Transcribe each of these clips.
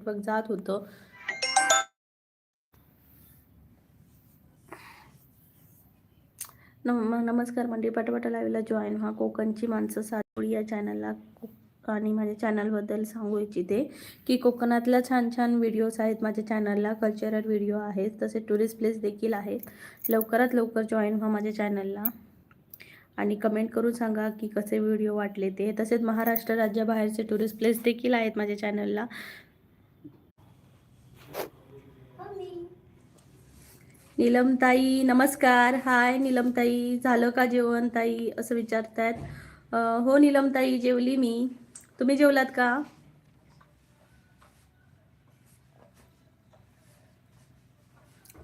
जात होतं. नमस्कार मंडळी, पटापटा लाईव्हला जॉईन व्हा. कोकणची माणसं सातपुडी या चॅनलला आणि माझ्या चॅनलबद्दल सांगू इच्छिते की कोकणातल्या छान छान व्हिडिओज आहेत माझ्या चॅनलला. कल्चरल व्हिडिओ आहेत, तसे टुरिस्ट प्लेस देखील आहेत. लवकरात लवकर जॉईन व्हा माझ्या चॅनलला आणि कमेंट करून सांगा की कसे व्हिडिओ वाटले ते. तसेच महाराष्ट्र राज्याबाहेरचे टुरिस्ट प्लेस देखील आहेत माझ्या चॅनलला. नीलमताई नमस्कार. हाय नीलमताई, झालं का जेवण ताई असं विचारतायत. हो नीलमताई, जेवली मी. तुम्ही जेवलात का?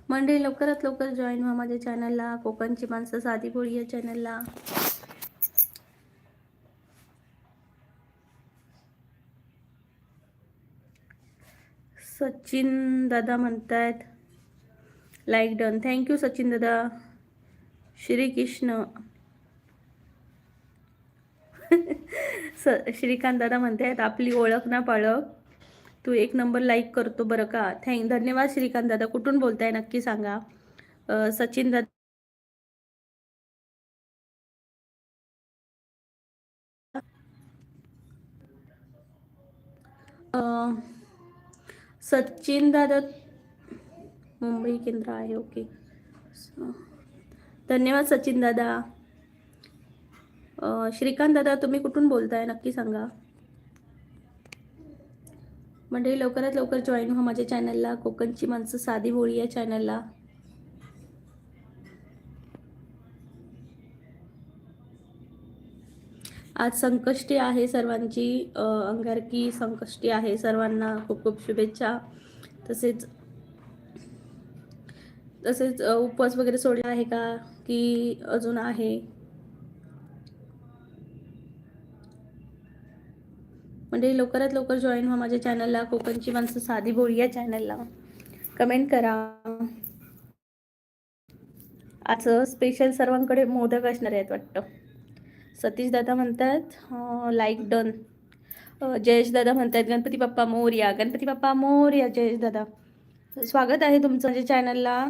मंडळी लवकरात लवकर जॉईन व्हा माझ्या चॅनलला, कोकणची माणसं साधी भोळी या चॅनलला. सचिन दादा म्हणतायत लाईक डन. थँक्यू सचिन दादा. श्रीकृष्ण श्रीकांत दादा म्हणतायत आपली ओळख ना पाळख, तू एक नंबर लाईक करतो बरं का. धन्यवाद श्रीकांत दादा. कुठून बोलताय नक्की सांगा. सचिन दादा सचिन दादा मुंबई केंद्र आहे. ओके, धन्यवाद सचिन दादा. श्रीकांत दादा तुम्ही कुठून बोलताय नक्की सांगा. म्हणजे लवकरात लवकर जॉईन व्हा माझ्या चॅनलला, कोकणची माणसं साधी बोळी या चॅनलला. आज संकष्टी आहे सर्वांची, अंगारकी संकष्टी आहे. सर्वांना खूप खूप शुभेच्छा. तसेच उपवास वगैरे सोडला आहे का की अजून आहे? म्हणजे लवकरात लवकर जॉईन व्हा माझ्या चॅनलला, कोकणची माणसं साधी बोळी या चॅनलला. कमेंट करा. आज स्पेशल सर्वांकडे मोदक असणार आहेत वाटतं. सतीश दादा म्हणतात लाईक डन. जयेश दादा म्हणतात गणपती बाप्पा मोरया. गणपती बाप्पा मोरया. जयेश दादा स्वागत आहे तुमचं माझ्या चॅनलला.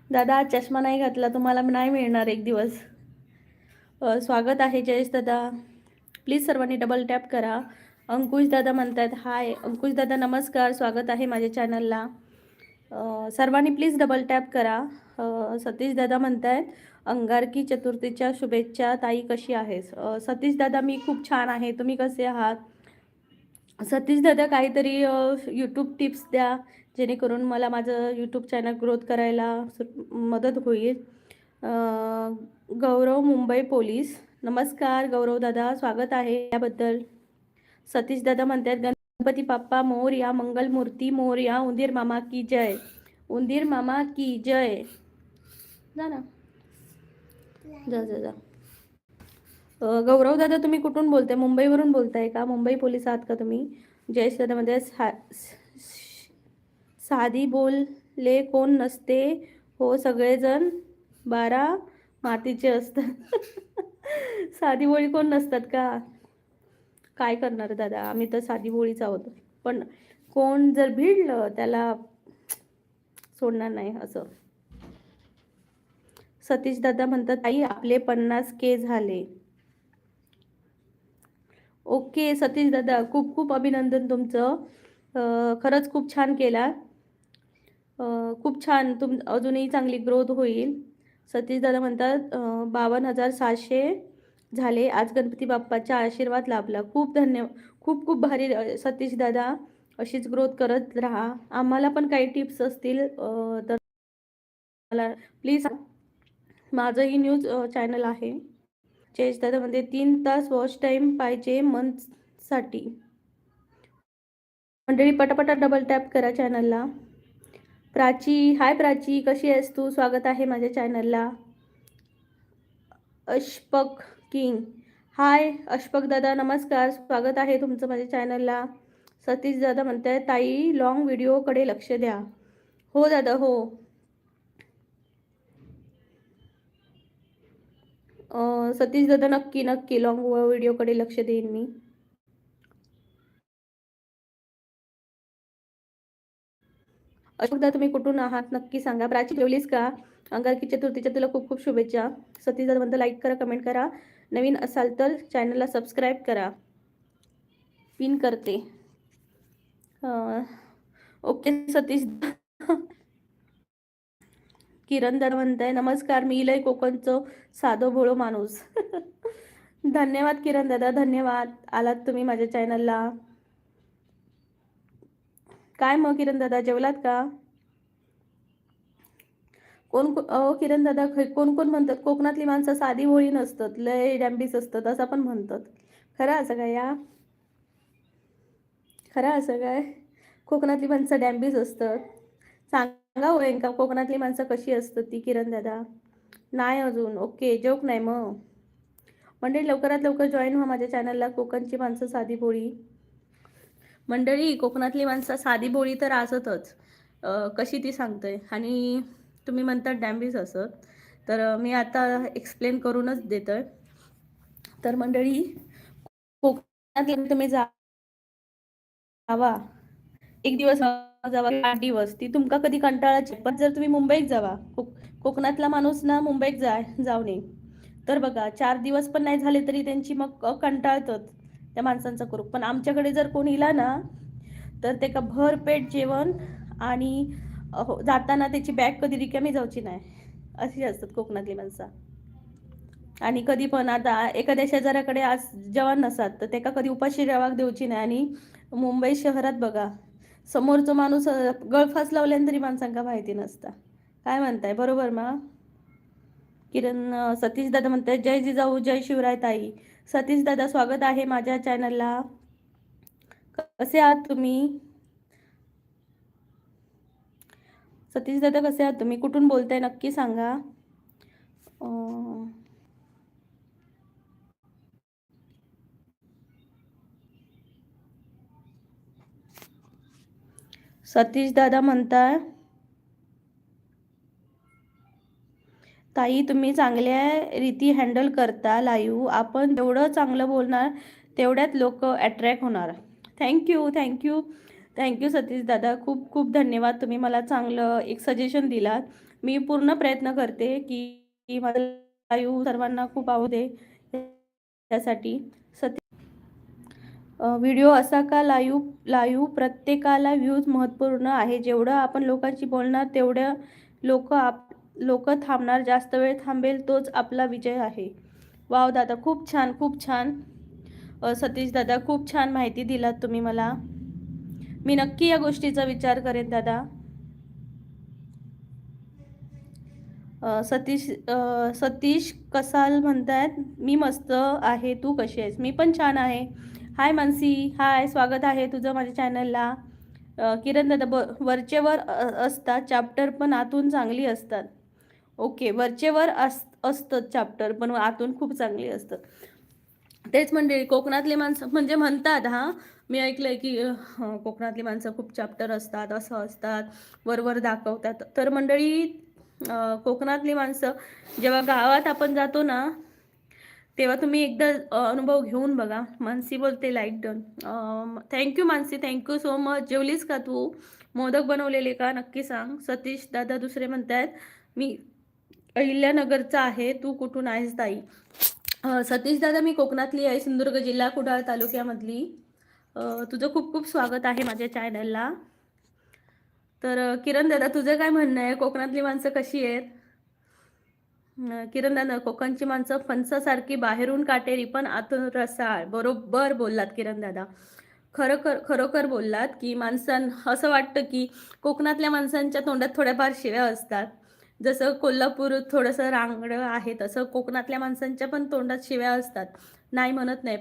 दादा चष्मा नाही घातला तुम्हाला नाही मिळणार एक दिवस. स्वागत आहे जयेश दादा. प्लीज सर्वांनी डबल टॅप करा. अंकुश दादा म्हणतात हाय. अंकुश दादा नमस्कार, स्वागत आहे माझ्या चॅनलला. सर्वांनी प्लीज डबल टॅप करा. सतीश दादा म्हणतायत अंगारकी चतुर्थीच्या शुभेच्छा ताई, कशी आहेस? सतीश दादा मी खूप छान आहे, तुम्ही कसे आहात? सतीश दादा काहीतरी यूट्यूब टिप्स द्या जेणेकरून मला माझं यूट्यूब चॅनल ग्रोथ करायला मदत होईल. गौरव मुंबई पोलीस नमस्कार गौरव दादा, स्वागत आहे याबद्दल. सतीश दादा म्हणतात गणपती बाप्पा मोरया, मंगलमूर्ती मोरया, उंदीर मामा की जय. उंदीर मामा की जय. जा ना, जा जा जा. गौरव दादा तुम्ही कुठून बोलताय? मुंबईवरून बोलताय का? मुंबई पोलीस आहात का तुम्ही? जयेश दादा म्हणते साधी बोलले कोण नसते हो, सगळेजण 12 मातीचे असतात. साधी बोळी कोण नसतात का? काय करणार दादा, आम्ही तर साधी बोळीच आहोत. पण कोण जर भिडलं त्याला सोडणार नाही असं. सतीश दादा म्हणतात आई आपले 50K झाले. ओके सतीश दादा, खूप खूप अभिनंदन तुमचं. खरंच खूप छान केला. खूप छान. अजूनही चांगली ग्रोथ होईल. सतीश दादा म्हणतात 52,700 झाले. आज गणपती बाप्पाचा आशीर्वाद लाभला. खूप खूप खूप भारी सतीश दादा, अशीच ग्रोथ करत राहा. आम्हाला पण काही टिप्स असतील तर मला प्लीज. माझंही न्यूज चॅनल आहे. जयेश दादा म्हणते 3 तास वॉच टाईम पाहिजे मंथसाठी. मंडळी पटापटा डबल टॅप करा चॅनलला. प्राची हाय. प्राची कशी आहेस तू? स्वागत आहे माझ्या चॅनलला. अशफक किंग हाय. अशफक दादा नमस्कार, स्वागत आहे तुमचं माझ्या चॅनलला. सतीश दादा म्हणताय ताई लॉंग व्हिडिओकडे लक्ष द्या. हो दादा हो. सतीश दादा नक्की नक्की लॉंग व्हिडिओकडे लक्ष देईन मी. अशोकदा तुम्ही कुठून आहात नक्की सांगा. प्राची जेवलीस का? अंगारकी चतुर्थीच्या तुला खूप खूप शुभेच्छा. सतीश दादा म्हणता लाईक करा, कमेंट करा, नवीन असाल तर चॅनलला सबस्क्राईब करा. पिन करते. ओके सतीश. किरण दादा म्हणताय नमस्कार, मी लय कोकणचं साधं भोळं माणूस. धन्यवाद किरण दादा, धन्यवाद आलात तुम्ही माझ्या चॅनलला. काय मग किरण दादा जेवलात का? कोण किरण दादा कोण कोण म्हणतात कोकणातली माणसं साधी भोळी नसतात, लय डॅम्बिस असतात असं पण म्हणतात. खरं असं काय या? खरं असं काय? कोकणातली माणसं डॅम्बिस असतात? सांगा होईन का कोकणातली माणसं कशी असतात ती किरण दादा? नाही अजून. ओके, जोक नाही मग. मंडळी लवकरात लवकर जॉईन व्हा माझ्या चॅनलला. कोकणची माणसं साधी भोळी. मंडळी कोकणातली माणसं साधी भोळी तर असतच. कशी ती सांगतोय आणि तुम्ही म्हणतात डॅम्बिस असत. तर मी आता एक्सप्लेन करूनच देतोय. तर मंडळी कोकणात तुम्ही जावा, एक दिवस जावा, 8 दिवस ती तुमका कधी कंटाळाची. पण जर तुम्ही मुंबईत जावा, कोकणातला माणूस ना मुंबईत जाऊ नये. तर बघा 4 दिवस पण नाही झाले तरी त्यांची मग कंटाळतात त्या माणसांचा करू. पण आमच्याकडे जर कोणी इला ना तर ते का भरपेट जेवण आणि जाताना त्याची बॅग कधी रिकामी जाऊची नाही, अशी असतात कोकणातली माणसं. आणि कधी पण आता एखाद्या शेजाऱ्याकडे आज जेवण नसतात तर ते का कधी उपाशी जेवाक देऊची नाही. आणि मुंबई शहरात बघा समोरचा माणूस गळफास लावल्यान तरी माणसांका माहिती नसता. काय म्हणताय, बरोबर मग? किरण सतीश दादा म्हणतात जय जिजाऊ जय शिवराय ताई. सतीश दादा स्वागत आहे माझ्या चॅनलला. कसे आहात तुम्ही? सतीश दादा कसे आहात तुम्ही? कुठून बोलताय नक्की सांगा. सतीश दादा म्हणताय ताई तुम्ही चांगल्या रीती हँडल करता लाईव्ह. आपण जेवढं चांगलं बोलणार तेवढ्यात लोक अट्रॅक्ट होणार. थँक्यू थँक्यू थँक्यू सतीश दादा, खूप खूप धन्यवाद. तुम्ही मला चांगलं एक सजेशन दिलात. मी पूर्ण प्रयत्न करते की माझं लाईव्ह सर्वांना खूप आवडे. त्यासाठी व्हिडिओ असा का लाईव्ह प्रत्येकाला व्ह्यूज महत्त्वपूर्ण आहे. जेवढं आपण लोकांशी बोलणार तेवढ्या लोक थांबणार. जास्त वेळ थांबेल तोच आपला विजय आहे. वाव दादा, खूप छान खूप छान. सतीश दादा खूप छान माहिती दिलात तुम्ही मला. मी नक्की या गोष्टीचा विचार करेन दादा. सतीश कसाल म्हणतात मी मस्त आहे, तू कशी आहेस? मी पण छान आहे. हाय मानसी, हाय, स्वागत आहे तुझं माझ्या चॅनलला. किरण दादा वरचेवर असतात चॅप्टर पण आतून चांगली असतात. ओके, वरचेवर असतात चॅप्टर पण आतून खूप चांगली असतात. तेच म्हणजे कोकणातली माणसं म्हणजे म्हणतात. मी ऐकलंय की कोकणातली माणसं खूप चॅप्टर असतात, असं असतात, वरवर दाखवतात. तर मंडळी कोकणातली माणसं जेव्हा गावात आपण जातो ना तेव्हा तुम्ही एकदा अनुभव घेऊन बघा. मानसी बोलते like done. Thank you Mansi, thank you so much. जेवलीस का तू? मोदक बनवलेले का नक्की सांग. सतीश दादा दुसरे म्हणतात मी अहिल्यानगरचा आहे, तू कुठून आहेस ताई? सतीश दादा मी कोकणातली आहे, सिंधुदुर्ग जिल्हा कुडाळ तालुक्यामधली. तुझं खूप खूप स्वागत आहे माझ्या चॅनलला. तर किरण दादा तुझं काय म्हणणं आहे, कोकणातली माणसं कशी आहेत? किरण दादा कोकणची माणसं फणसासारखी बाहेरून काटेरी पण आतून रसाळ. बरोबर बोललात किरण दादा, खरोखर बोललात की असं वाटतं की कोकणातल्या माणसांच्या तोंडात थोड्याफार शिव्या असतात. जसं कोल्हापूर थोडंसं रांगडं आहे तसं कोकणातल्या माणसांच्या पण तोंडात शिव्या असतात, नाही म्हणत नाही.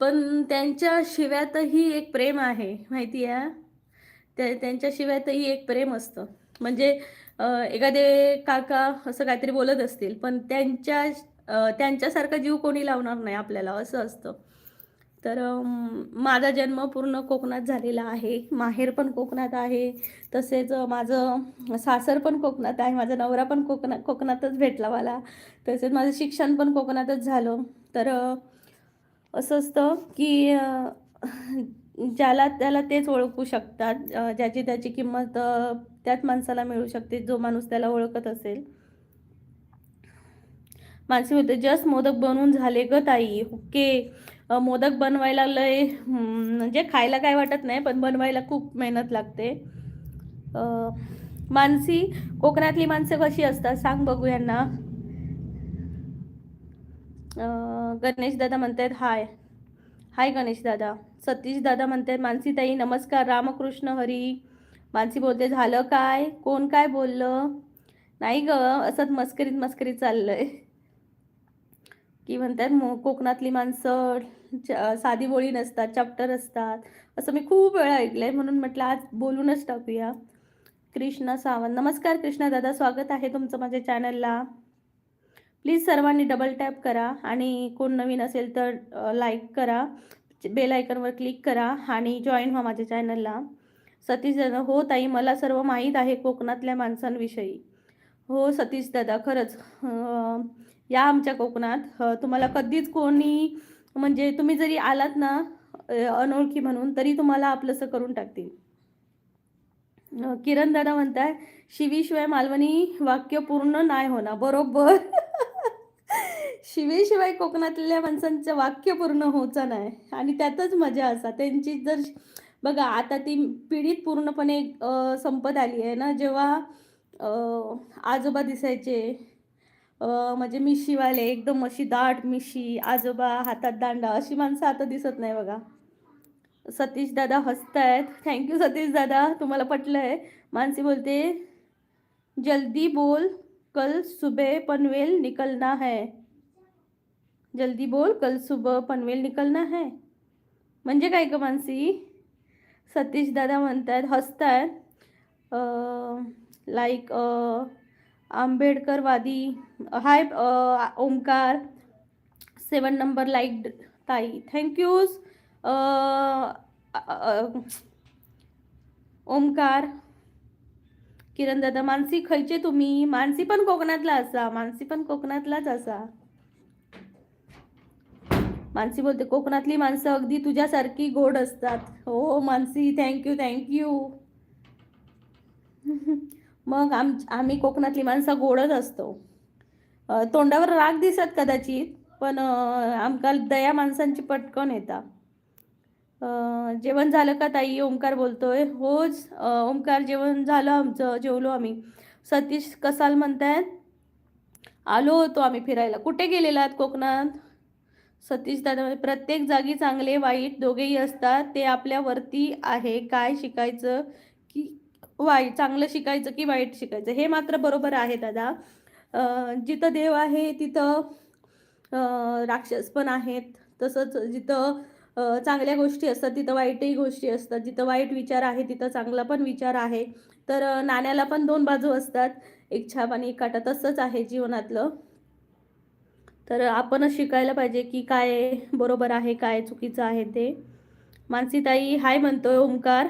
पण त्यांच्या शिव्यातही एक प्रेम आहे माहिती आहे. त्यांच्या शिव्यातही एक प्रेम असतं. म्हणजे एखादे काका असं काहीतरी बोलत असतील पण त्यांच्यासारखा जीव कोणी लावणार नाही आपल्याला, असं असतं. तर माझा जन्म पूर्ण कोकणात झालेला आहे, माहेर पण कोकणात आहे, तसेच माझं सासर पण कोकणात आहे, माझा नवरा पण कोकणातच भेटला मला, तसेच माझं शिक्षण पण कोकणातच झालं. तर असं असतं की ज्याला त्याला तेच ओळखू शकतात, ज्याची त्याची किंमत त्याच माणसाला मिळू शकते, जो माणूस त्याला ओळखत असेल. मानसी बोलते, जस्ट मोदक बनवून झाले ग ताई. ओके. मोदक बनवायला लय म्हणजे खायला काय वाटत नाही, पण बनवायला खूप मेहनत लागते. मानसी, कोकणातली माणसं कशी असतात सांग बघू यांना. गणेश दादा म्हणतात हाय. हाय गणेश दादा. सतीश दादा म्हणतात मानसी ताई नमस्कार, रामकृष्ण हरी. मानसी बोलते झालं काय, कोण काय बोललं. नाही ग, असंच मस्करीत मस्करीत चाललंय. की म्हणतात कोकणातली माणसं साधी बोळी नसतात, चॅप्टर असतात, असं मी खूप वेळा ऐकलंय, म्हणून म्हटलं आज बोलूनच टाकूया. कृष्णा सावंत, नमस्कार कृष्णा दादा, स्वागत आहे तुमचं माझ्या चॅनलला. प्लीज सर्वांनी डबल टॅप करा आणि कोण नवीन असेल तर लाईक करा, बेल आयकॉनवर क्लिक करा आणि जॉईन व्हा माझ्या चॅनलला. सतीश दादा, हो ताई मला सर्व माहीत आहे कोकणातल्या माणसांविषयी. हो सतीश दादा, खरंच या आमच्या कोकणात. तुम्हाला कधीच कोणी म्हणजे तुम्ही जरी आलात ना अनोळखी म्हणून, तरी तुम्हाला आपलंसं करून टाकतील. किरण दादा म्हणताय शिवीशिवाय मालवणी वाक्य पूर्ण नाही होणार. बरोबर. शिवीशिवाय कोकणातल्या माणसांचं वाक्य पूर्ण होचं नाही, आणि त्यातच मजा असा त्यांची. जर बघा आता ती पिढीत पूर्णपणे संपत आली आहे ना. जेव्हा आजोबा दिसायचे, म्हणजे मिशीवाले, एकदम अशी दाट मिशी, आजोबा हातात दांडा, अशी माणसं आता दिसत नाही बघा. सतीश दादा हसतायत, थँक्यू सतीश दादा, तुम्हाला पटलंय. मानसी बोलते जल्दी बोल कल सुबह पनवेल निकलना है. जल्दी बोल कल सुबह पनवेल निकलना है म्हणजे काय ग मानसी. सतीश दादा म्हणतात हसतायत, लाईक आंबेडकरवादी. हाय ओमकार, 7 नंबर लाईक ताई, थँक्यूज. ओमकार. किरण दादा, मानसी खयचे तुम्ही. मानसी पण कोकणातला असा, मानसी पण कोकणातलाच असा. मानसी बोलते कोकणातली माणसं अगदी तुझ्यासारखी गोड असतात. हो मानसी, थँक्यू थँक्यू. मग आम्ही कोकणातली माणसं गोडच असतो. तोंडावर राग दिसत कदाचित, पण आमका दया माणसांची पटकन येतात. जेवण झालं का ताई, ओमकार बोलतोय. होच ओमकार, जेवण झालं आमचं, जेवलो आम्ही. सतीश कसाल म्हणतायत आलो होतो आम्ही फिरायला. कुठे गेलेलात कोकणात. सतीश दादा, प्रत्येक जागी चांगले वाईट दोघेही असतात, ते आपल्यावरती आहे काय शिकायचं की वाईट, चांगलं शिकायचं की वाईट शिकायचं. हे मात्र बरोबर आहे दादा. जिथं देव आहे तिथं राक्षस पण आहेत, तसंच जिथं चांगल्या गोष्टी असतात तिथं वाईटही गोष्टी असतात, जिथं वाईट विचार आहे तिथं चांगला पण विचार आहे. तर नाण्याला पण 2 बाजू असतात, एक छाप आणि एक काटा, तसंच आहे जीवनातलं. तर आपणच शिकायला पाहिजे की काय बरोबर आहे काय चुकीचं आहे ते. मानसीताई हाय म्हणतोय ओमकार.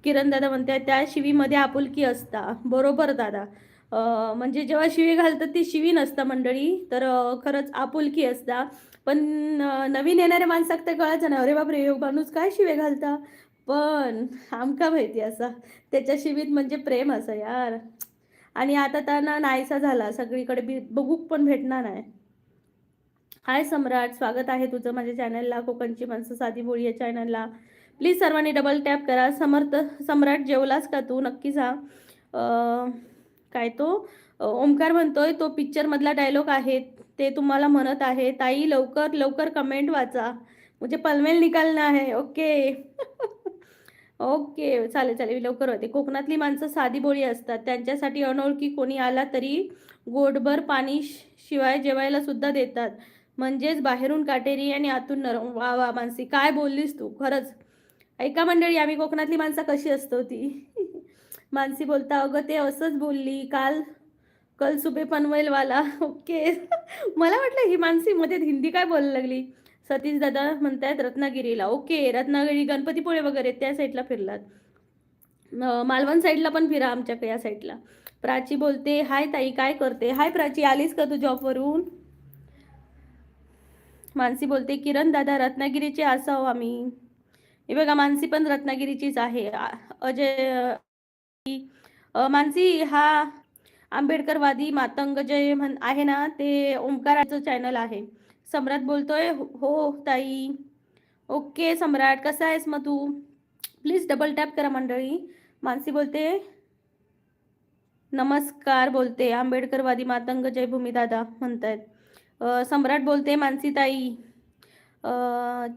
किरण दादा म्हणते त्या शिवीमध्ये आपुलकी असता. बरोबर दादा. म्हणजे जेव्हा शिवी घालतात ती शिवी नसता मंडळी, तर खरंच आपुलकी असता. पण नवीन येणाऱ्या माणसाक ते कळायचं ना, अरे बापरे माणूस काय शिवे घालता, पण आमका माहिती असा त्याच्या शिवीत म्हणजे प्रेम असं यार. आणि आता त्यांना नाहीसा झाला, सगळीकडे बघू पण भेटणार नाही. हाय सम्राट, स्वागत आहे तुझं माझ्या चॅनलला, कोकणची माणसं साधी बोळी या चॅनलला. प्लीज सर्वांनी डबल टॅप करा. सम्राट जेवलास का तू, नक्की सांग. काय तो ओमकार म्हणतोय तो पिक्चरमधला डायलॉग आहे ते तुम्हाला म्हणत आहे. ताई लवकर लवकर कमेंट वाचा, म्हणजे पनवेल निकालना आहे. ओके. ओके चालेल चालेल, लवकर होते. कोकणातली माणसं साधी बोळी असतात, त्यांच्यासाठी अनोळखी कोणी आला तरी गोडभर पाणी शिवाय जेवायला सुद्धा देतात, म्हणजेच बाहेरून काटेरी आणि आतून नरम. वा वा मानसी, काय बोललीस तू, खरंच. ऐका मंडळी, आम्ही कोकणातली माणसं कशी असतो ती. मानसी बोलता अगं ते असंच बोलली काल, कल सुबे पनवेलवाला. ओके. मला वाटलं ही मानसी मध्ये हिंदी काय बोलायला लागली. सतीश दादा म्हणतायत रत्नागिरीला. ओके, रत्नागिरी गणपतीपुळे वगैरे त्या साईडला फिरलात. मालवण साईडला पण फिरा आमच्याकडे या साईडला. प्राची बोलते हाय ताई काय करते. हाय प्राची, आलीस का तू जॉबवरून. मानसी बोलते किरण दादा रत्नागिरीचे असावं आम्ही. हे बघा मानसी पण रत्नागिरीचीच आहे. अजय मानसी हा आंबेडकरवादी मातंग जे आहे ना ते ओंकाराचं चॅनल आहे. सम्राट बोलतोय हो ताई. ओके सम्राट, कसा आहेस मग तू. प्लीज डबल टॅप करा मंडळी. मानसी बोलते नमस्कार, बोलते आंबेडकरवादी मातंग जयभूमी दादा म्हणतायत. सम्राट बोलते मानसीताई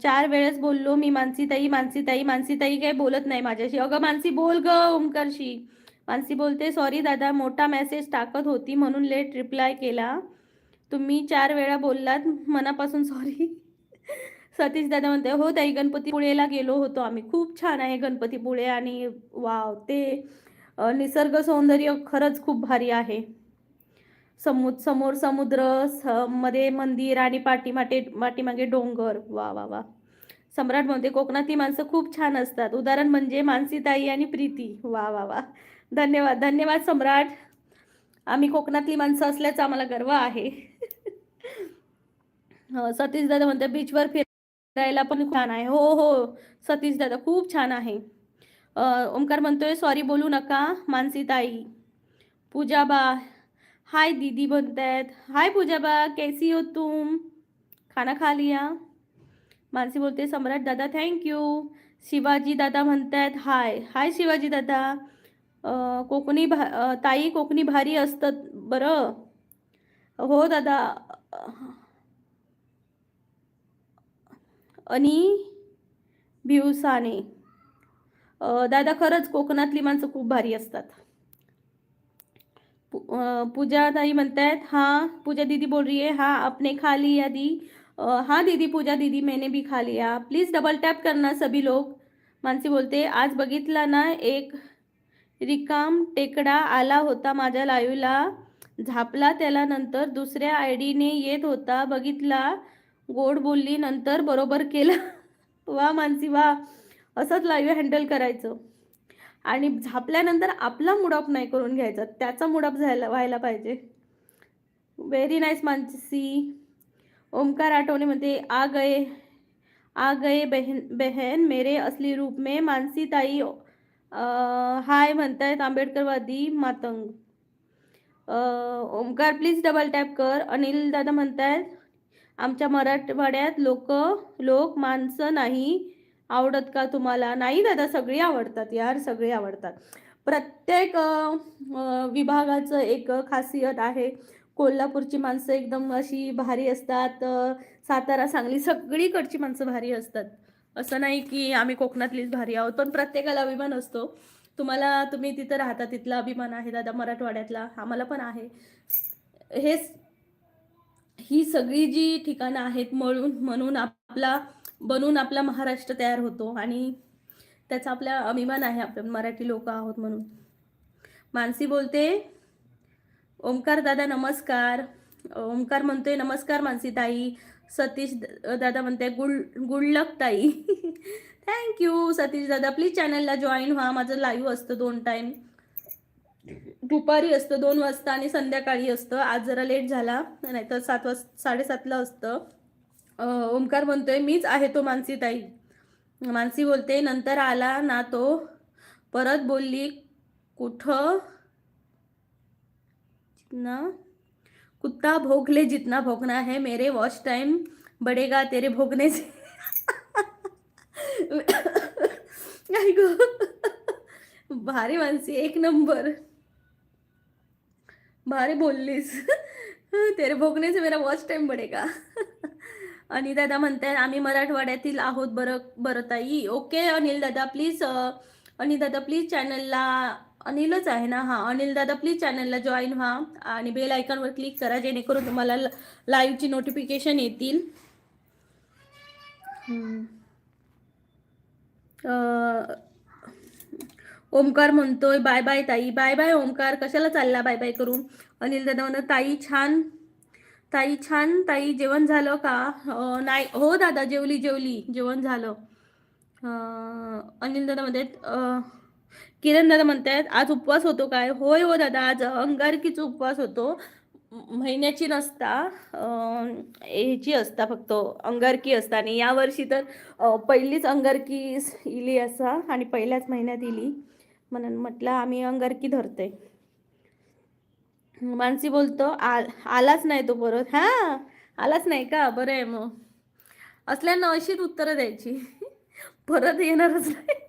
4 वेळेस बोललो मी. मानसीताई मानसीताई मानसीताई काय बोलत नाही माझ्याशी. अगं मानसी बोल ग ओंकारशी. मानसी बोलते सॉरी दादा, मोठा मेसेज टाकत होती म्हणून लेट रिप्लाय केला. तुम्ही 4 वेळा बोललात, मनापासून सॉरी. सतीश दादा म्हणते हो ताई गणपतीपुळेला गेलो होतो आम्ही. खूप छान आहे गणपतीपुळे आणि वाव ते निसर्ग सौंदर्य खरंच खूप भारी आहे. समोर समुद्र, मध्ये मंदिर आणि पाठीमागे डोंगर. वा वा वा. सम्राट म्हणते कोकणातली माणसं खूप छान असतात. उदाहरण म्हणजे मानसीताई आणि प्रीती. वा वा वा. धन्यवाद धन्यवाद सम्राट. आम्ही कोकणातली माणसं असल्याचा आम्हाला गर्व आहे. सतीश दादा म्हणते बीचवर फिरायला पण छान आहे. हो हो सतीश दादा खूप छान आहे. ओमकार म्हणतोय सॉरी बोलू नका मानसीताई. पूजाबा हाय दीदी बनतायत. हाय पूजाबा कैसी हो तुम, खाना खा लिया. मानसी बोलते सम्राट दादा थँक्यू. शिवाजी दादा म्हणतायत हाय. हाय शिवाजी दादा. कोकणी ताई कोकणी भारी असतं बरं. हो दादा. आणि भिवसाने दादा खरंच कोकणातली माणसं खूप भारी असतात. पूजा ताई म्हणतायत हाँ पूजा दीदी बोल रही है हाँ आपने खा लिया दी. हाँ दीदी पूजा दीदी मैंने भी खा लिया. प्लीज डबल टॅप करना सभी लोग. मानसी बोलते आज बघितला ना एक रिकाम टेकडा आला होता माझ्या लाईव्हला. झापला त्याला, नंतर दुसऱ्या आयडीने येत होता बघितला. गोड बोलली नंतर बरोबर केलं. वा मानसी वा. असंच लाईव्ह हँडल करायचं आणि झापल्यानंतर आपला मूड ऑफ नाही करून घ्यायचा, त्याचा मूड ऑफ व्हायला पाहिजे. Very nice Mansi. ओमकार आठवणे म्हणते आ गए बहन मेरे असली रूप में. मानसी ताई हाय म्हणतायत आंबेडकरवादी Matang. Omkar please double tap कर. अनिल दादा म्हणतायत आमच्या मराठवाड्यात लोक माणसं नाही आवडत का तुम्हाला. नाही दादा सगळी आवडतात यार, सगळी आवडतात. प्रत्येक विभागाचं एक खासियत आहे. कोल्हापूरची माणसं एकदम अशी भारी असतात. सातारा सांगली सगळीकडची माणसं भारी असतात. असं नाही की आम्ही कोकणातलीच भारी आहोत, पण प्रत्येकाला अभिमान असतो. तुम्ही तिथं राहता तिथला अभिमान आहे दादा मराठवाड्यातला, आम्हाला पण आहे. ही सगळी जी ठिकाणं आहेत म्हणून आपला महाराष्ट्र तयार होतो आणि त्याचा आपला अभिमान आहे. आपण मराठी लोक आहोत म्हणून. मानसी बोलते ओमकार दादा नमस्कार. ओमकार म्हणतोय नमस्कार मानसी ताई. सतीश दादा म्हणते गुड लक ताई. थँक्यू सतीश दादा. प्लीज चॅनलला जॉईन व्हा. माझं लाईव्ह असतं 2 टाइम. दुपारी असतं 2 वाजता आणि संध्याकाळी असतं. आज जरा लेट झाला, नाही तर 7:30ला असतं. ओमकार म्हणतोय मीच आहे तो मानसी ताई. मानसी बोलते नंतर आला ना तो. परत बोलली कुठं ना कुत्ता भोगले जितना भोगना है मेरे वॉच टाइम बढ़ेगा तेरे भोगने से. भारी मानसी, एक नंबर, भारी बोललीस. तेरे भोगने से मेरा वॉच टाइम बढ़ेगा. अनिल दादा म्हणताय आम्ही मराठवाड्यातील आहोत बरं ताई. ओके अनिल दादा प्लीज. अनिल दादा प्लीज चॅनलला, अनिलच आहे ना, हां अनिल दादा प्लीज चॅनलला जॉईन व्हा आणि बेल आयकॉनवर क्लिक करा जेणेकरून तुम्हाला लाईव्हची नोटिफिकेशन येतील. ओमकार म्हणतोय बाय बाय ताई. बाय बाय ओमकार, कशाला चालला बाय बाय करून. अनिल दादा म्हणतो ताई छान ताई छान. ताई जेवण झालं का? नाही हो दादा, जेवली जेवली, जेवण झालं. अनिल दादा म्हणतात किरण दादा म्हणतात आज उपवास होतो काय? होय हो दादा, आज अंगारकीचा उपवास होतो. महिन्याची नसता, ह्याची असता, फक्त अंगारकी असता. आणि यावर्षी तर पहिलीच अंगारकी इली असा आणि पहिल्याच महिन्यात इली, म्हणून म्हटलं आम्ही अंगारकी धरतोय. मानसी बोलतो आलाच नाही तो परत. हा, आलाच नाही का? बरं आहे मग. असल्यानं अशीच उत्तरं द्यायची. परत येणारच नाही.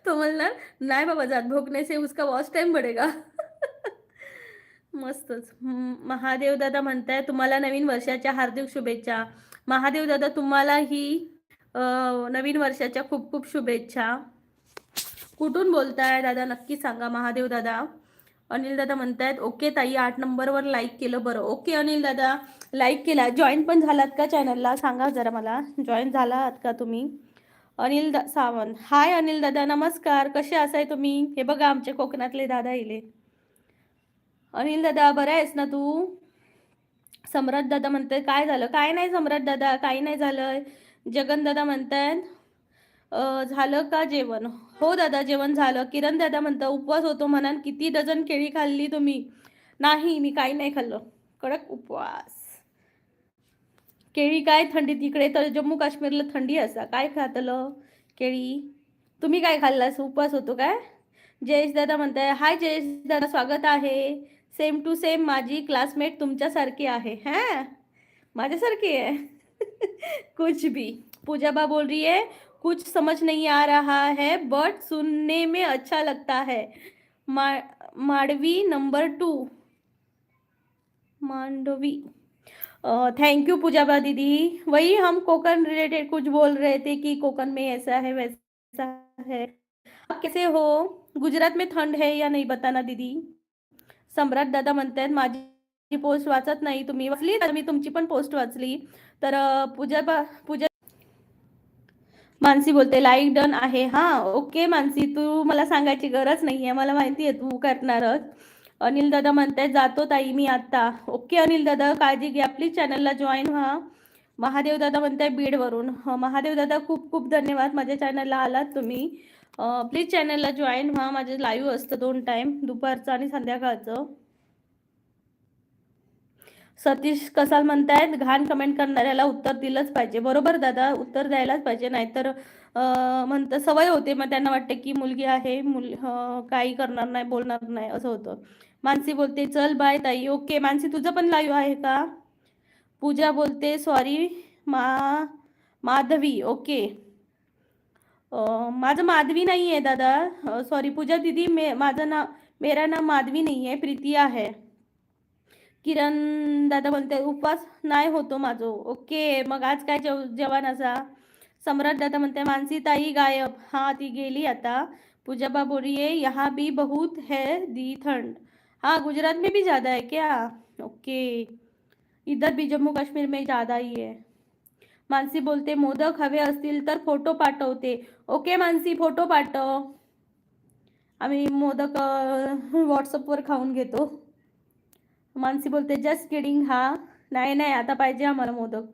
तो म्हणणार नाही बाबा, जात भोगने से उसका वॉच टाइम पडेगा. मस्तच. महादेव दादा म्हणताय तुम्हाला नवीन वर्षाच्या हार्दिक शुभेच्छा. महादेव दादा तुम्हालाही नवीन वर्षाच्या खूप खूप शुभेच्छा. कुठून बोलताय दादा नक्की सांगा महादेव दादा. अनिल दादा म्हणतायत ओके ताई, 8 नंबरवर लाईक केलं. बरं, ओके अनिल दादा, लाईक केला. जॉईन पण झालात का चॅनलला? सांगा जरा मला, जॉईन झालात का तुम्ही? अनिल सावंत, हाय अनिल दादा, नमस्कार, कसे असाय तुम्ही? हे बघा आमचे कोकणातले दादा इले. अनिल दादा बरा आहेस ना तू? सम्राट दादा म्हणताय काय झालं? काय नाही सम्राट दादा, काही नाही झालंय. जगन दादा म्हणतायत झालं का जेवण? हो दादा, जेवण झालं. किरण दादा म्हणता उपवास होतो म्हणा, किती डझन केळी खाल्ली तुम्ही? नाही, मी काही नाही खाल्लं. कडक उपवास. केळी काय थंडी, तिकडे तर जम्मू काश्मीरला थंडी असा, काय खातलं केळी? तुम्ही काय खाल्लास? उपवास होतो काय? जयेश दादा म्हणताय हाय जयेश दादा, स्वागत आहे. सेम टू सेम, माझी क्लासमेट तुमच्यासारखी आहे. हा, माझ्यासारखी है? कुछ भी. पूजा बा बोल रही है कुछ समझ नहीं आ रहा है बट सुनने में अच्छा लगता है. Mandvi number 2, Mandvi. Thank you Pooja बा दीदी. वही हम कोकन रिलेटेड कुछ बोल रहे थे कि कोकन में ऐसा है वैसा है. आप कैसे हो? गुजरात में थंड है या नहीं बताना दीदी. सम्राट दादा म्हणतात माझी पोस्ट वाचत नाही तुम्ही. वाचली तर मी तुमची पण पोस्ट वाचली. तर पूजा मानसी बोलते लाईक डन आहे. हा, ओके मानसी, तू मला सांगायची गरज नाही आहे, मला माहिती आहे तू करणारच. अनिल दादा म्हणताय जातो ताई मी आता. ओके अनिल दादा, काळजी घ्या, प्लीज चॅनलला जॉईन व्हा. महादेव दादा म्हणताय बीडवरून. महादेव दादा खूप खूप धन्यवाद, माझ्या चॅनलला आलात तुम्ही. प्लीज चॅनलला जॉईन व्हा. माझं लाईव्ह असतं 2 टाइम, दुपारचं आणि संध्याकाळचं. सतीश कसाल म्हणतायत घाण कमेंट करणाऱ्याला उत्तर दिलंच पाहिजे. बरोबर दादा, उत्तर द्यायलाच पाहिजे, नाहीतर म्हणतं सवय होते, मग त्यांना वाटते की मुलगी आहे, काही करणार नाही, बोलणार नाही, असं होतं. मानसी बोलते चल बाय ताई. ओके मानसी, तुझं पण लाईव्ह आहे का? पूजा बोलते सॉरी माधवी. ओके, माझं माधवी नाही आहे दादा, सॉरी पूजा दीदी, माझं नाव, मेरा नाम माधवी नाही आहे, प्रीतिया है. किरण दादा म्हणते उपवास नाही होतो माझो. ओके, मग आज काय जेवण असा? सम्राट दादा म्हणते मानसी ताई गायब. हा, ती गेली आता. पूजा बा बोल रही है यहाँ भी बहुत है दी ठंड. हाँ, गुजरात में भी ज़्यादा है क्या? ओके, इधर भी जम्मू काश्मीर में ज़्यादा ही है. मानसी बोलते मोदक हवे असतील तर फोटो पाठवते. ओके मानसी, फोटो पाठव, आम्ही मोदक व्हॉट्सअपवर खाऊन घेतो. मानसी बोलते जस्ट किडिंग. हा, नाही नाही, आता पाहिजे आम्हाला मोदक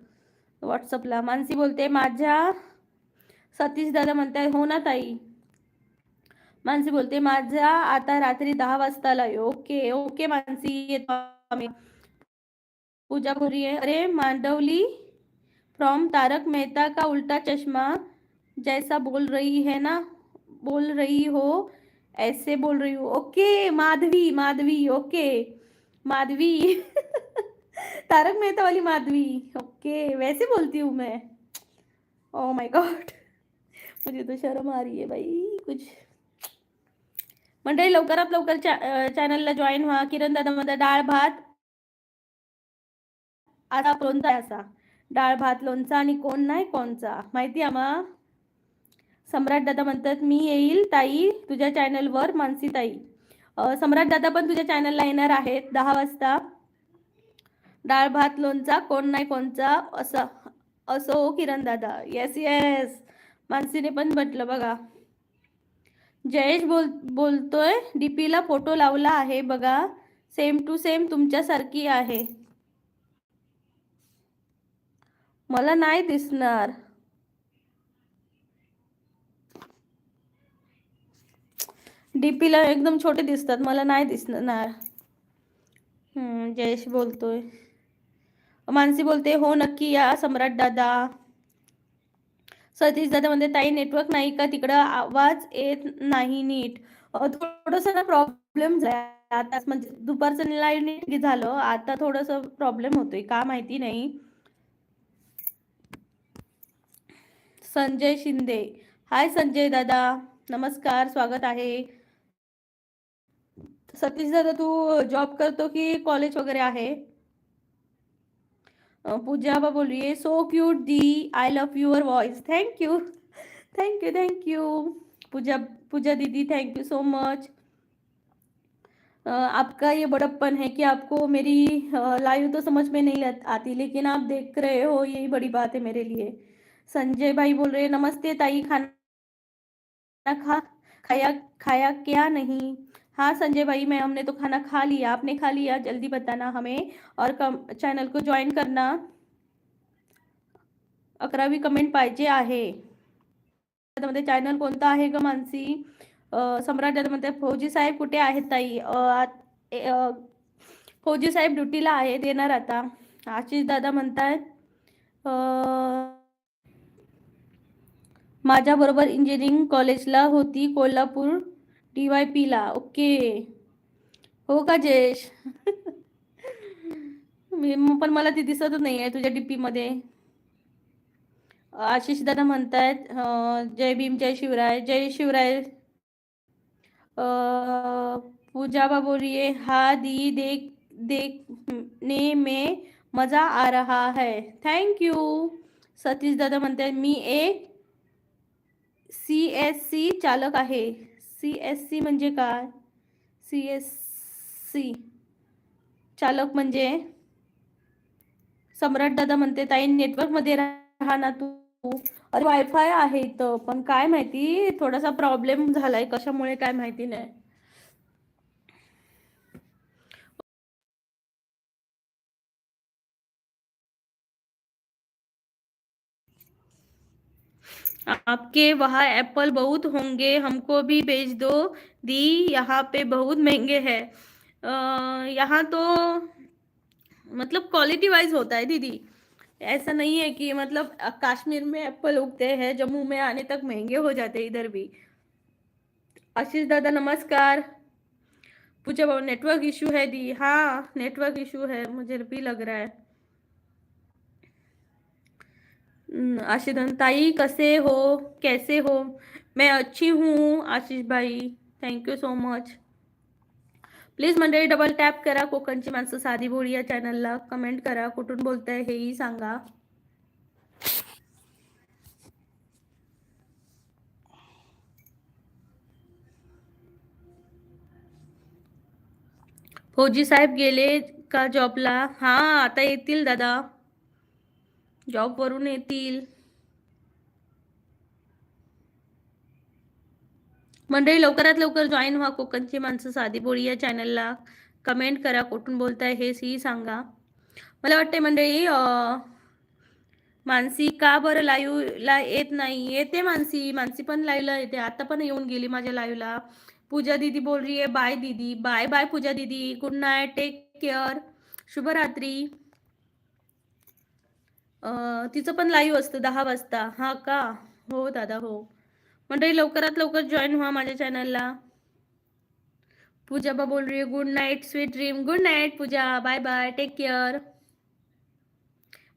व्हॉट्सअपला. मानसी बोलते माझ्या. सतीश दादा म्हणताय हो ना ताई. मानसी बोलते माझ्या आता रात्री 10 वाजता लाईव्ह. ओके ओके मानसी, येतो आम्ही. पूजा बोल रही है अरे मांडवली फ्रॉम तारक मेहता का उल्टा चश्मा जैसा बोल रही है ना, बोल रही हो ऐसे बोल रही हूँ. Okay Madhavi, Madhavi, okay Madhavi. तारक मेहता वाली माधवी. ओके, वैसे बोलती हूँ मैं. ओ माय गॉड, मुझे तो शर्म आ रही है भाई कुछ. मंडळी लवकरात लवकर चॅनलला जॉईन व्हा. किरण दादा मध्ये डाळ भात आता लोणचा असा, डाळ भात लोणचा आणि कोण नाही कोणचा माहिती आम्हा. सम्राट दादा म्हणतात मी येईल ताई तुझ्या चॅनलवर. मानसी ताई, सम्राट दादा पण तुझ्या चॅनलला येणार आहेत 10 वाजता. डाळ भात लोणचा कोण नाही कोणचा असं असो. किरण दादा येस येस, मानसीने पण म्हटलं बघा. जयेश बोलतोय डीपीला फोटो लावला आहे बघा, सेम टू सेम तुमच्यासारखी आहे. मला नाही दिसणार. डीपीला एकदम छोटे दिसतात, मला नाही दिसणार. जयेश बोलतोय. मानसी बोलते हो नक्की या सम्राट दादा. सतीश दादा म्हणते ताई नेटवर्क नाही का तिकडं, आवाज येत नाही नीट. थोडस ना प्रॉब्लेम झाला आता, म्हणजे दुपारचं लाईव्ह नीट झालं, आता थोडस प्रॉब्लेम होतोय का माहिती नाही. संजय शिंदे, हाय संजय दादा, नमस्कार, स्वागत आहे. सतीश दादा तू जॉब करतो की कॉलेज वगैरे आहे? पूजा बोल रही है सो क्यूट दी, I love your voice. Thank you thank you thank you Pooja, Pooja दीदी थैंक यू सो मच. आपका ये बड़प्पन है कि आपको मेरी लाइव तो समझ में नहीं आती, लेकिन आप देख रहे हो, यही बड़ी बात है मेरे लिए. संजय भाई बोल रहे हैं नमस्ते ताई, खाना खाया खाया क्या नहीं? हाँ संजय भाई, मैं हमने तो खाना खा लिया, आपने खा लिया? जल्दी बताना हमें, और चॅनल को जॉईन करना. 11वी कमेंट पाहिजे आहे. मध्ये चॅनल कोणता आहे ग मानसी? सम्राट दादा म्हणते फौजी साहेब कुठे आहेत ताई? फौजी साहेब ड्युटीला आहेत, येणार आता. आशिष दादा म्हणतायत माझ्या बरोबर इंजिनिअरिंग कॉलेजला होती, कोल्हापूर DYP ला. ओके, हो का जयेश? पण मला ती दिसतच नाही आहे तुझ्या DP मध्ये. आशिष दादा म्हणतायत जय भीम, जय शिवराय, जय शिवराय. पूजा बा बोल रही है हाँ दी, देखने में मजा आ रहा है. Thank you. सतीश दादा म्हणतात मी एक CSC चालक आहे. CSC म्हणजे काय? CSC चालक म्हणजे? सम्राट दादा म्हणते ताई नेटवर्क मध्ये राहा ना तू. अरे वायफाय आहे इथं, पण काय माहिती थोडासा प्रॉब्लेम झालाय, कशामुळे काय माहिती नाही. आपके वहाँ एप्पल बहुत होंगे, हमको भी भेज दो दी, यहाँ पे बहुत महंगे हैं. यहाँ तो मतलब क्वालिटी वाइज होता है दीदी, ऐसा नहीं है कि मतलब कश्मीर में एप्पल उगते हैं, जम्मू में आने तक महंगे हो जाते हैं इधर भी. आशीष दादा नमस्कार. पूछे वो नेटवर्क इशू है दी. हाँ नेटवर्क इशू है, मुझे भी लग रहा है. आशीष ताई कसे हो, कैसे हो? मैं अच्छी हूँ आशीष भाई, थँक्यू सो मच. प्लीज मंडळी डबल टॅप करा, कोकणची माणसं साधी भोळी या चॅनलला. कमेंट करा, कुठून बोलताय हेही सांगा. फौजी साहेब गेले का जॉबला? हा आता येतील दादा, जॉब वरून येतील. मंडळी लवकरात लवकर जॉईन व्हा कोकणची माणसं साधी बोळी या चॅनलला. कमेंट करा, कुठून बोलताय हेही सांगा. मला वाटते मंडळी मानसी का बरं लाईव्हला येत नाही? येते मानसी, मानसी पण लाईव्हला येते, आता पण येऊन गेली माझ्या लाईव्हला. पूजा दीदी बोल रही है बाय दीदी. बाय बाय पूजा दीदी, गुड नाईट, टेक केअर, शुभरात्री. तिचं पण लाईव्ह असतं 10 वाजता. हा का? हो दादा हो. मंडळी लवकरात लवकर जॉईन व्हा माझ्या चॅनलला. पूजा बा बोल रही है good night sweet dream. Good night Pooja, bye bye, take care.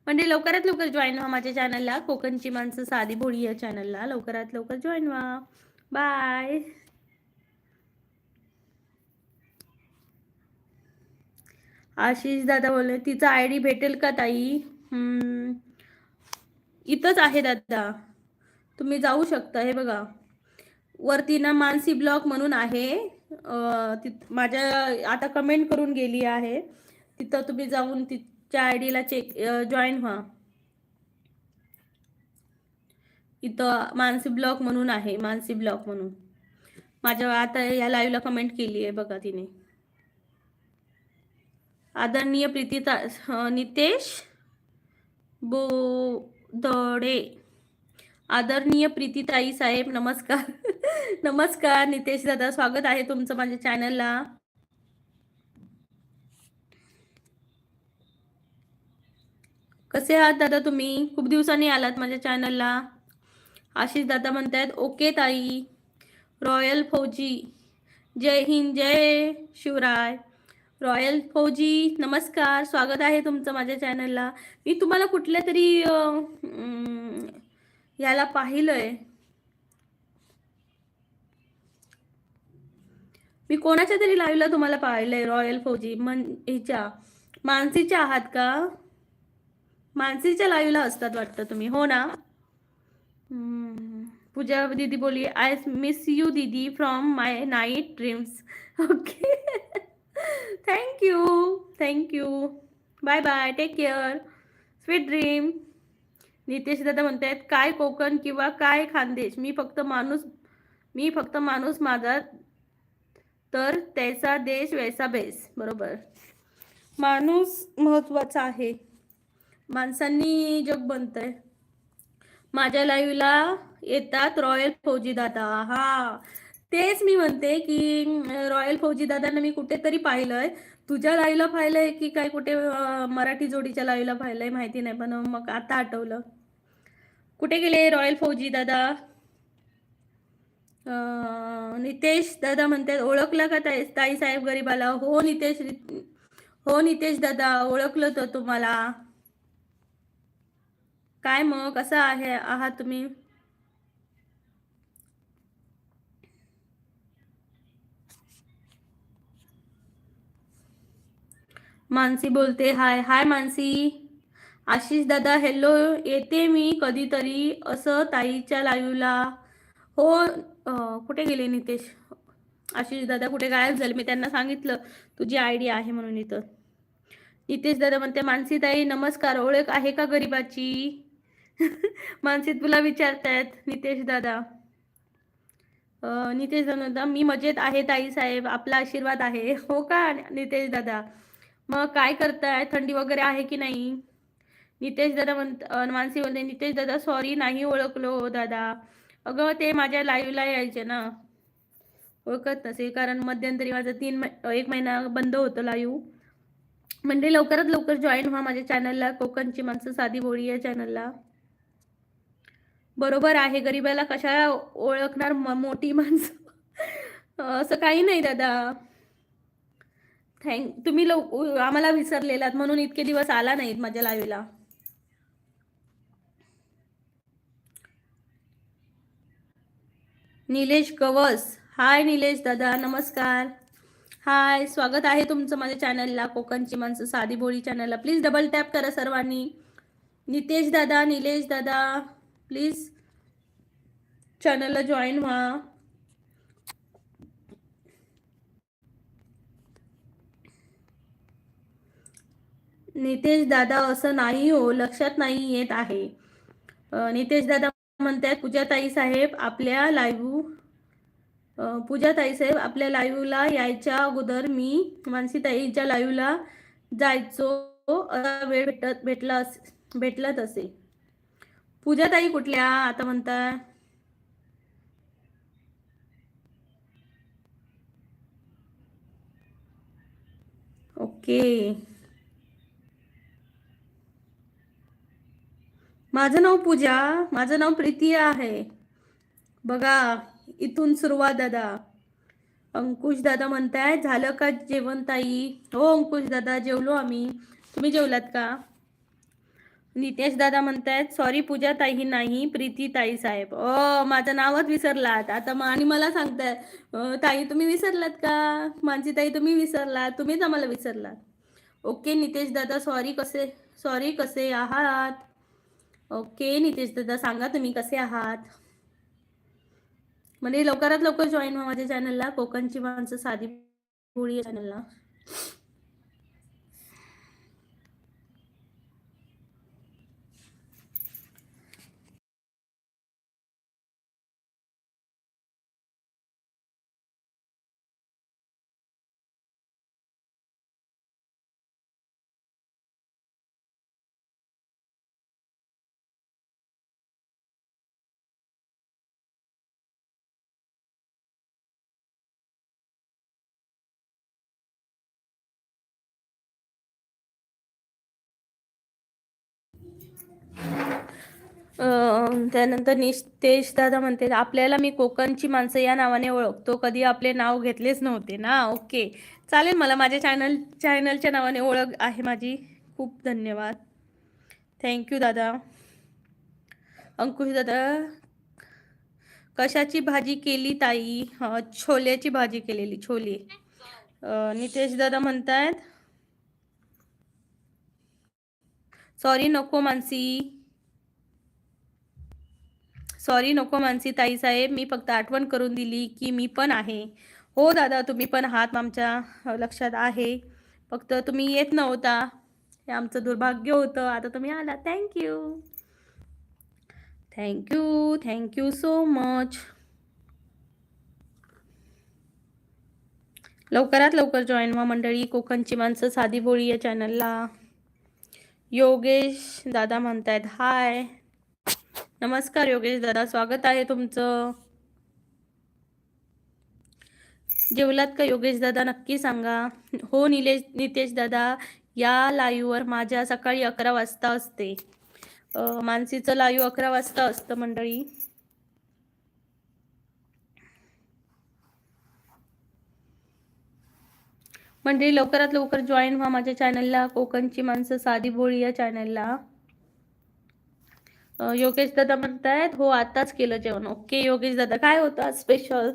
म्हणजे लवकरात लवकर जॉईन व्हा माझ्या चॅनलला, कोकणची माणसं साधी भोळी या चॅनलला. लवकरात लवकर जॉईन व्हा. बाय. आशिष दादा बोलले तिचा ID भेटेल का ताई? इथंच आहे दादा, तुम्ही जाऊ शकता. हे बघा वरती ना मानसी ब्लॉग म्हणून आहे, माझ्या आता कमेंट करून गेली आहे, तिथं तुम्ही जाऊन तिच्या ID ला जॉईन व्हा. इथं मानसी ब्लॉग म्हणून आहे, मानसी ब्लॉग म्हणून. माझ्या आता या लाईव्हला कमेंट केली आहे बघा तिने. आदरणीय प्रीती नितेश बोदडे. आदरणीय प्रीतीताई साहेब नमस्कार. नमस्कार नितेश दादा, स्वागत आहे तुमचं माझ्या चॅनलला. कसे आहात दादा तुम्ही? खूप दिवसांनी आलात माझ्या चॅनलला. आशिष दादा म्हणतायत ओके ताई. रॉयल फौजी, जय हिंद जय शिवराय. रॉयल फौजी नमस्कार, स्वागत आहे तुमचं माझ्या चॅनलला. मी तुम्हाला कुठल्या तरी याला पाहिलंय. मी कोणाच्या तरी लाईव्हला तुम्हाला पाहिलंय. रॉयल फौजी ह्याच्या मानसीच्या आहात का? मानसीच्या लाईव्हला असतात वाटतं तुम्ही, हो ना? पूजा दीदी बोली आय मिस यू दीदी from my night dreams. Okay. Thank you thank you. Bye bye, take care, sweet dream. Nitesh दादा म्हणतायत काय कोकण किंवा काय खानदेश, मी फक्त माणूस माझा तर त्याचा देश वैसा बेस. बरोबर, माणूस महत्वाचा आहे. माणसांनी जग बनतंय. माझ्या लाईव्हला येतात रॉयल फौजी दादा. हा, तेच मी म्हणते की रॉयल फौजी दादांना मी कुठेतरी पाहिलंय. तुझ्या लाईव्हला पाहिलंय की काय कुठे मराठी जोडीच्या लाईव्हला पाहिलंय माहिती नाही, पण मग आता आठवलं. कुठे गेले रॉयल फौजी दादा? नितेश दादा म्हणतात ओळखला का ताई साहेब गरीबाला? हो नितेश दादा, ओळखलं तर तुम्हाला. काय मग कसं आहात तुम्ही? मानसी बोलते हाय हाय मानसी. आशिष दादा हॅलो, येते मी कधीतरी असं ताईच्या लाईव्हला. हो. कुठे गेले नितेश? आशिष दादा कुठे गायब झाले? मी त्यांना सांगितलं तुझी आयडी आहे म्हणून इथं. नितेश दादा म्हणते मानसी ताई नमस्कार, ओळख आहे का गरीबाची? मानसी तुला विचारतायत नितेश दादा. नितेश दादा मी मजेत आहे ताई साहेब, आपला आशीर्वाद आहे. हो का नितेश दादा? मग काय करताय, थंडी वगैरे आहे की नाही? नितेश दादा मानसी म्हणते नितेश दादा सॉरी नाही ओळखलो हो दादा. अगं ते माझ्या लाईव्हला यायचे ना, ओळखत नसेल कारण मध्यंतरी माझं 1 महिना बंद होतं लाईव्ह. म्हणजे लवकरात लवकर जॉईन व्हा माझ्या चॅनलला, कोकणची माणसं साधी बोळी या चॅनलला. बरोबर आहे, गरीबाला कशाला ओळखणार मोठी माणसं. असं काही नाही दादा. तुम्ही आम्हाला विसरलेलात म्हणून इतके दिवस आला नाहीत माझ्या लाईव्हला. निलेश कवस, हाय निलेश दादा नमस्कार. हाय, स्वागत आहे तुमचं माझ्या चॅनलला, कोकणची माणसं साधी बोळी चॅनलला. प्लीज डबल टॅप करा सर्वांनी. नितेश दादा, निलेश दादा, प्लीज चॅनलला जॉईन व्हा. नितेश दादा असं नाही हो, लक्षात नाही येत आहे. नितेश दादा म्हणतात पूजाताई साहेब आपल्या लाईव्हला यायच्या अगोदर मी मानसीताईच्या लाईव्हला जायचो, वेळ भेटला तसे. पूजाताई कुठल्या आता म्हणताय? ओके, माझं नाव पूजा, माझं नाव प्रीती आहे. बघा इथून सुरुवात दादा. अंकुश दादा म्हणताय झालं का जेवण ताई? हो अंकुश दादा जेवलो आम्ही, तुम्ही जेवलात का? नितेश दादा म्हणतायत सॉरी पूजा ताई नाही प्रीती ताई साहेब. माझं नावच विसरलात आता आणि मला सांगताय ताई तुम्ही विसरलात का? मानसी ताई तुम्ही विसरलात, तुम्हीच आम्हाला विसरलात. ओके नितेश दादा सॉरी कसे आहात? ओके नितेश दादा सांगा तुम्ही कसे आहात. म्हणजे लवकरात लवकर जॉईन व्हा माझ्या चॅनलला, कोकणची माणसं साधी बोळी चॅनलला. त्यानंतर नितेश दादा म्हणते आपल्याला मी कोकणची माणसं या नावाने ओळखतो, कधी आपले नाव घेतलेच नव्हते ना. ओके, चालेल, मला माझ्या चॅनलच्या नावाने ओळख आहे माझी. खूप धन्यवाद, थँक्यू दादा. अंकुश दादा कशाची भाजी केली ताई? छोल्याची भाजी केलेली, छोले. नितेश दादा म्हणतायत सॉरी नको मानसी ताई साहेब, मी फक्त आठवण करून दिली की मी पण आहे. हो दादा, तुम्ही पण आहात, आमच्या लक्षात आहे, फक्त तुम्ही येत नव्हता, हे आमचं दुर्भाग्य होतं. आता तुम्ही आला, थँक्यू सो मच. लवकरात लवकर जॉईन व्हा मंडळी, कोकणची माणसं साधी बोळी या चॅनलला. योगेश दादा म्हणतायत हाय. नमस्कार योगेश दादा, स्वागत आहे तुमचं. जेवलात का योगेश दादा? नक्की सांगा. हो नितेश दादा, या लाईव्हवर माझ्या सकाळी 11 वाजता असते. मानसीचं लाईव्ह 11 वाजता असतं मंडळी. लवकरात लवकर जॉईन व्हा माझ्या चॅनलला, कोकणची माणसं साधी भोळी या चॅनलला. योगेश दादा म्हणतायत हो आताच केलं जेवण. ओके योगेश दादा, काय होतं आज स्पेशल?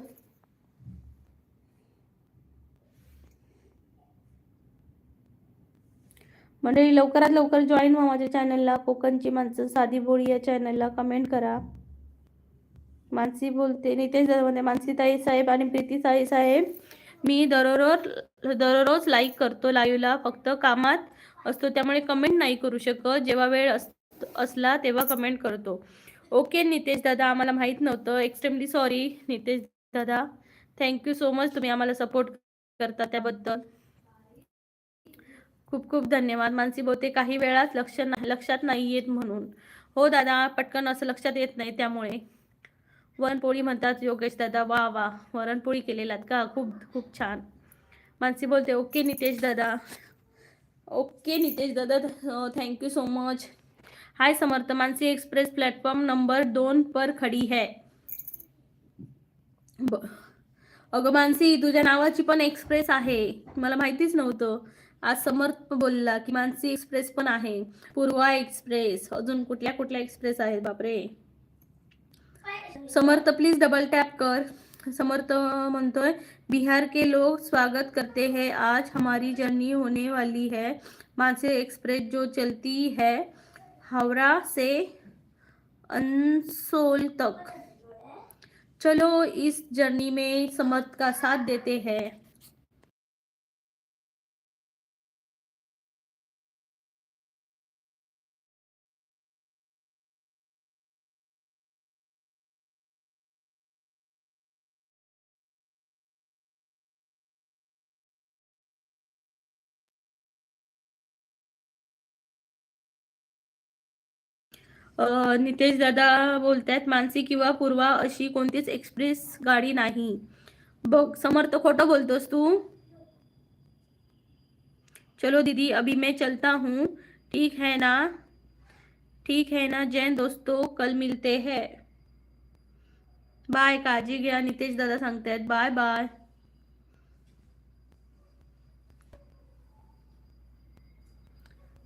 मंडळी लवकरात लवकर जॉईन व्हा माझ्या चॅनलला, कोकणची माणसं साधी भोळी या चॅनलला. कमेंट करा. मानसी बोलते, नितेश दादा म्हणते मानसी ताई साहेब आणि प्रीती ताई साहेब, मी दररोज लाईक करतो लाईव्हला, फक्त कामात असतो त्यामुळे कमेंट नाही करू शकत, जेव्हा वेळ असला तेव्हा कमेंट करतो. ओके नितेश दादा, आम्हाला माहित नव्हतं, एक्स्ट्रीमली सॉरी नितेश दादा. थँक्यू सो मच, तुम्ही आम्हाला सपोर्ट करता त्याबद्दल खूप खूप धन्यवाद. मानसी बोलते काही वेळात लक्षात नाही येत म्हणून. हो दादा, पटकन असं लक्षात येत नाही त्यामुळे. वरणपोळी म्हणतात योगेश दादा, वा वा, वरणपोळी केलेलात का? खूप खूप छान. मानसी बोलते ओके नितेश दादा. Thank you so much. Hi Samarth, Mansi Express platform number 2 पर खडी है. अगं मानसी, तुझ्या नावाची पण एक्सप्रेस आहे, मला माहितीच नव्हतं. आज समर्थ बोलला की मानसी एक्सप्रेस पण आहे, पूर्वा एक्सप्रेस, अजून कुठल्या कुठल्या एक्सप्रेस आहेत बापरे. समर्थ प्लीज डबल टैप कर. समर्थ म्हणतोय बिहार के लोग स्वागत करते हैं, आज हमारी जर्नी होने वाली है, मानसी एक्सप्रेस जो चलती है हावड़ा से अंसोल तक. चलो इस जर्नी में समर्थ का साथ देते हैं. नितेश दादा बोलतायत मानसी किंवा पूर्वा अशी कोणतीच एक्सप्रेस गाडी नाही. बघ समर्थ, खोटं बोलतोस तू. चलो दीदी अभी मैं चलता हूँ, ठीक है ना जैन दोस्तों, कल मिलते हैं, बाय. काळजी घ्या. नितेश दादा सांगतायत बाय बाय.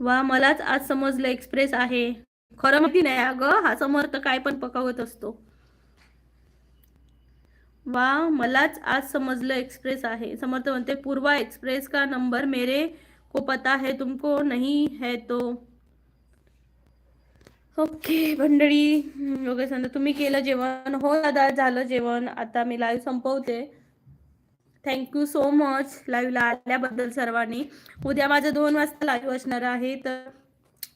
वा, मलाच आज समजलं एक्सप्रेस आहे. खरं माहिती नाही अगं, हा समर्थ काय पण पकावत असतो. वा, मलाच आज समजलं एक्सप्रेस आहे. समर्थ म्हणते पूर्वा एक्सप्रेस का नंबर मेरे को पता है, तुमको नहीं है तो. ओके मंडळी, योगेश सांगता तुम्ही केलं जेवण? हो दादा झालं जेवण, आता मी लाईव्ह संपवते. थँक्यू सो मच लाईव्हला आल्याबद्दल सर्वांनी. उद्या माझं 2 वाजता लाईव्ह असणार आहे, तर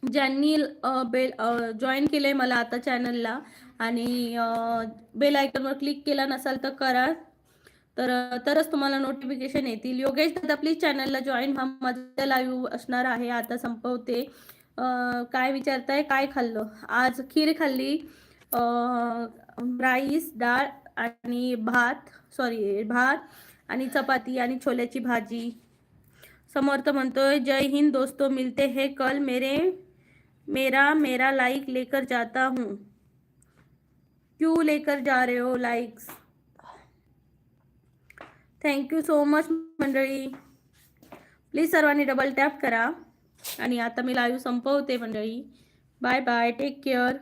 ज्यांनी जॉईन केलंय मला आता चॅनलला आणि बेल आयकॉनवर क्लिक केला नसाल तर करा, तरच तुम्हाला नोटिफिकेशन येतील. योगेश दादा प्लीज चॅनलला जॉईन व्हा, माझं लाईव्ह असणार आहे. आता संपवते. काय विचारताय, काय खाल्लं आज? खीर खाल्ली, राईस, डाळ आणि भात आणि चपाती आणि छोल्याची भाजी. समर्थ म्हणतोय जय हिंद दोस्तों, मिलते हैं कल, मेरा लाइक लेकर जाता हूँ. क्यों लेकर जा रहे हो लाइक्स. थँक्यू सो मच मंडळी. प्लीज सर्वांनी डबल टॅप करा. आणि आता मी लाईव्ह संपवते मंडळी. Bye bye, take care.